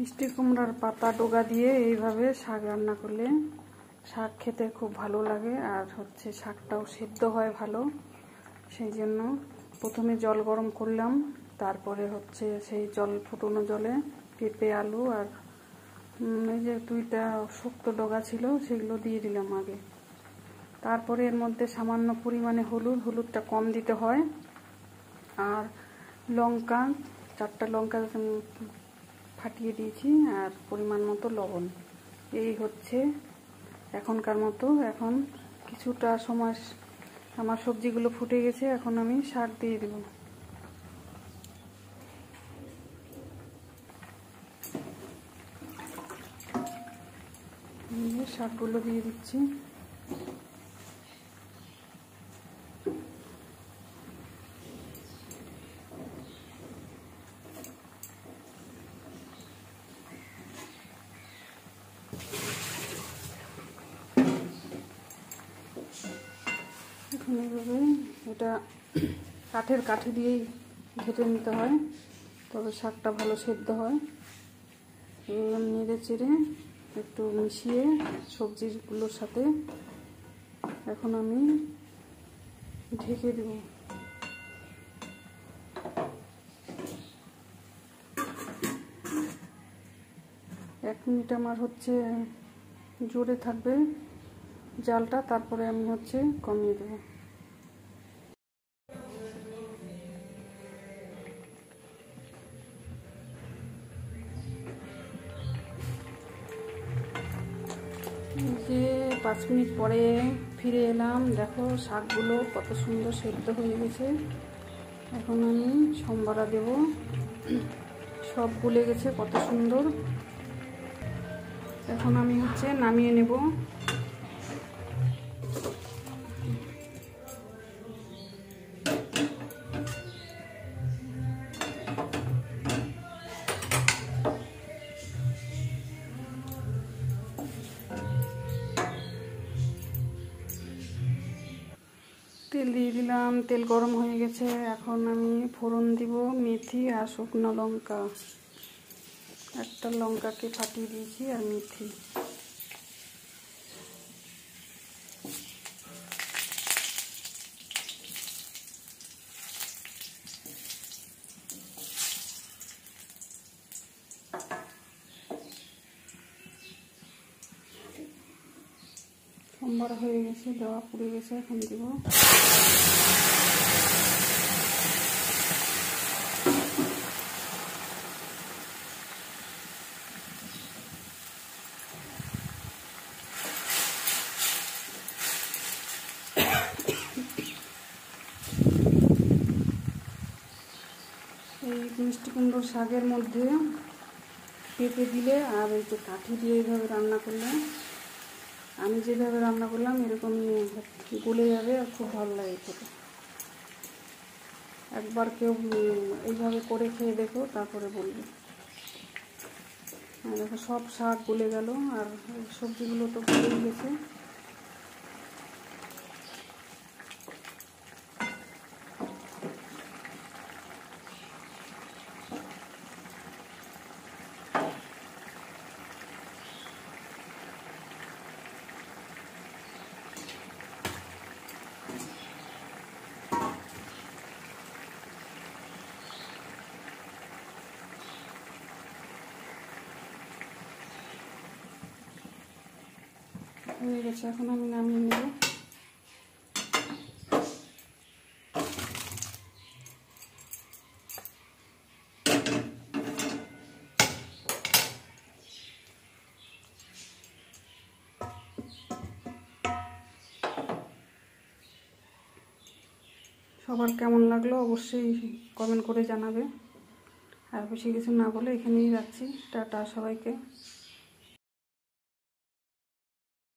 মিষ্টি কুমড়ার পাতা ডগা দিয়ে এইভাবে শাক রান্না করলে শাক খেতে খুব ভালো লাগে, আর হচ্ছে শাকটাও সিদ্ধ হয় ভালো। সেই জন্য প্রথমে জল গরম করলাম, তারপরে হচ্ছে সেই ফুটনো জলে পেঁপে, আলু আর এই যে 2টা শক্ত ডগা ছিল সেগুলো দিয়ে দিলাম আগে। তারপরে এর মধ্যে সামান্য পরিমাণে হলুদটা কম দিতে হয়, আর লঙ্কা 4টা লঙ্কা ফাটিয়ে দিয়েছি, আর পরিমাণ মতো লবণ। এই হচ্ছে এখনকার মতো। এখন কিছুটা সময় আমার সবজিগুলো ফুটে গেছে, এখন আমি শাক দিয়ে দেব। শাকগুলো দিয়ে দিচ্ছি। এখন এইভাবে এটা কাঠের কাঠি দিয়েই ঘেটে নিতে হয়, তবে শাকটা ভালো সেদ্ধ হয়। নেড়ে চেড়ে একটু মিশিয়ে সবজিগুলোর সাথে এখন আমি ঢেকে দেব। 1 মিনিট আমার হচ্ছে জোরে থাকবে জালটা, তারপরে আমি হচ্ছে কমিয়ে দেব। যে 5 মিনিট পরে ফিরে এলাম, দেখো শাকগুলো কত সুন্দর সেদ্ধ হয়ে গেছে। এখন আমি সম্বারা দেব। সব গুলে গেছে কত সুন্দর। এখন আমি হচ্ছে নামিয়ে নেব। তেল দিয়ে দিলাম, তেল গরম হয়ে গেছে। এখন আমি ফোড়ন দিব মেথি আর শুকনো লঙ্কা। 1টা লঙ্কাকে ফাটিয়ে দিয়েছি, আর মেথি। সম্বার হয়ে গেছে, দেওয়া পুড়ে গেছে, এখন দিব। এই মিষ্টি কুমড়োর শাকের মধ্যে পেঁপে দিলে আর এই যে কাঠি দিয়ে এইভাবে রান্না করলে, আমি যেভাবে রান্না করলাম এরকমই গলে যাবে, আর খুব ভালো লাগে খেতে। একবার কেউ এইভাবে করে খেয়ে দেখো, তারপরে বলবে। দেখো সব শাক গলে গেল, আর সবজিগুলো তো গলেই গেছে। হয়ে গেছে, এখন আমি নামিয়ে নেব। সবার কেমন লাগলো অবশ্যই কমেন্ট করে জানাবে। আর বেশি কিছু না বলে এখানেই রাখছি। টাটা সবাইকে।